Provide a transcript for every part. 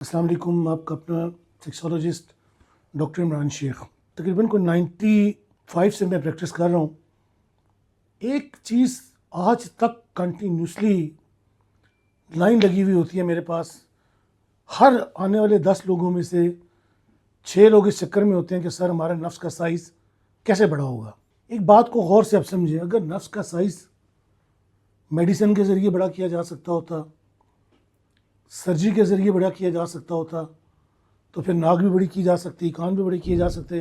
अस्सलाम वालेकुम। आपका अपना सेक्सोलॉजिस्ट डॉक्टर इमरान शेख। तकरीबन कोई 95 से मैं प्रैक्टिस कर रहा हूँ। एक चीज़ आज तक कंटिन्यूसली लाइन लगी हुई होती है मेरे पास। हर आने वाले 10 लोगों में से 6 लोग इस चक्कर में होते हैं कि सर हमारा नफ्स का साइज़ कैसे बड़ा होगा। एक बात को गौर से आप समझें, अगर नफ्स का साइज़ मेडिसिन के ज़रिए बड़ा किया जा सकता होता, सर्जरी के ज़रिए बड़ा किया जा सकता होता, तो फिर नाक भी बड़ी की जा सकती, कान भी बड़े किए जा सकते,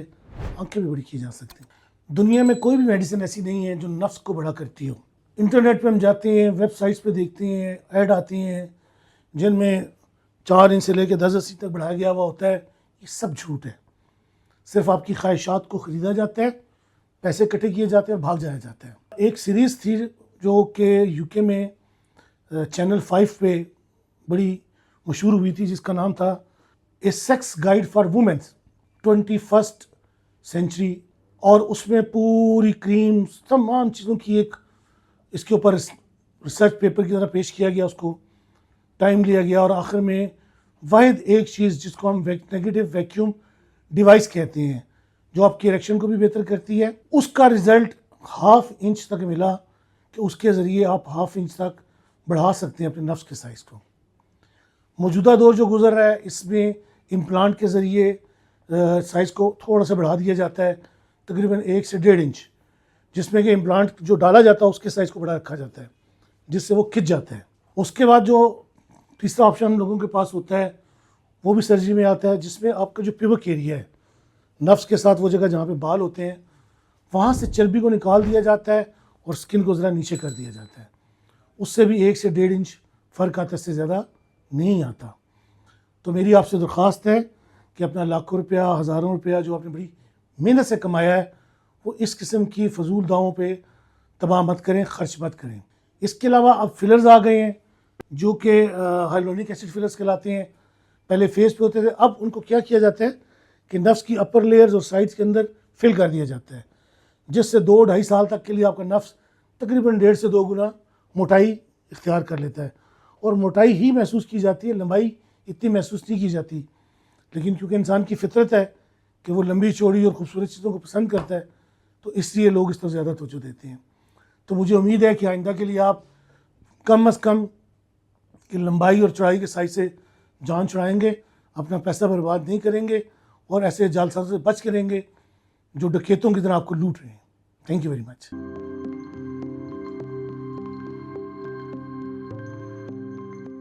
आंखें भी बड़ी की जा सकती। दुनिया में कोई भी मेडिसिन ऐसी नहीं है जो नफ्स को बड़ा करती हो। इंटरनेट पे हम जाते हैं, वेबसाइट्स पे देखते हैं, ऐड आती हैं जिनमें 4 इंच से लेकर 10 इंच तक बढ़ाया गया हुआ होता है। ये सब झूठ है। सिर्फ आपकी ख्वाहिशात को ख़रीदा जाता है, पैसे इकट्ठे किए जाते हैं और भाग जाया जाता है। एक सीरीज़ थी जो कि यूके में चैनल 5 पे बड़ी मशहूर हुई थी, जिसका नाम था a sex guide for womens 21st century. और उसमें पूरी क्रीम तमाम चीज़ों की एक इसके ऊपर रिसर्च पेपर की तरह पेश किया गया, उसको टाइम लिया गया और आखिर में वाहिद एक चीज़ जिसको हम नेगेटिव वैक्यूम डिवाइस कहते हैं, जो आपकी इरेक्शन को भी बेहतर करती है, उसका रिज़ल्ट 1/2 इंच तक मिला कि उसके ज़रिए आप 1/2 इंच तक बढ़ा सकते हैं अपने नफ्स के साइज़ को। मौजूदा दौर जो गुजर रहा है, इसमें इम्प्लांट के ज़रिए साइज़ को थोड़ा सा बढ़ा दिया जाता है, तकरीबन 1 से 1.5 इंच, जिसमें कि इम्प्लांट जो डाला जाता है उसके साइज़ को बढ़ा रखा जाता है, जिससे वो खिंच जाता है। उसके बाद जो तीसरा ऑप्शन हम लोगों के पास होता है वो भी सर्जरी में आता है, जिसमें आपका जो पिवक एरिया है नफ्स के साथ, वो जगह जहाँ पे बाल होते हैं, वहाँ से चर्बी को निकाल दिया जाता है और स्किन को ज़रा नीचे कर दिया जाता है। उससे भी 1 से 1.5 इंच फ़र्क आता है, इससे ज़्यादा नहीं आता। तो मेरी आपसे दरख्वास्त है कि अपना लाखों रुपया, हज़ारों रुपया जो आपने बड़ी मेहनत से कमाया है, वो इस किस्म की फजूल दावों पे तबाह मत करें, ख़र्च मत करें। इसके अलावा अब फिलर्स आ गए हैं जो कि हाइलोनिक एसिड फिलर्स कहलाते हैं। पहले फेस पे होते थे, अब उनको क्या किया जाता है कि नफ्स की अपर लेयर्स और साइड्स के अंदर फिल कर दिया जाता है, जिससे 2-2.5 साल तक के लिए आपका नफ्स तकरीबन 1.5 से 2 गुना मोटाई इख्तियार कर लेता है। और मोटाई ही महसूस की जाती है, लंबाई इतनी महसूस नहीं की जाती। लेकिन क्योंकि इंसान की फितरत है कि वो लंबी चौड़ी और ख़ूबसूरत चीज़ों को पसंद करता है, तो इसलिए लोग इस पर ज़्यादा तवज्जो देते हैं। तो मुझे उम्मीद है कि आइंदा के लिए आप कम अज़ कम की लंबाई और चौड़ाई के साइज़ से जान छुड़ाएँगे, अपना पैसा बर्बाद नहीं करेंगे और ऐसे जालसाज़ों से बच करेंगे जो डकैतों की तरह आपको लूट रहे हैं। Thank you very much.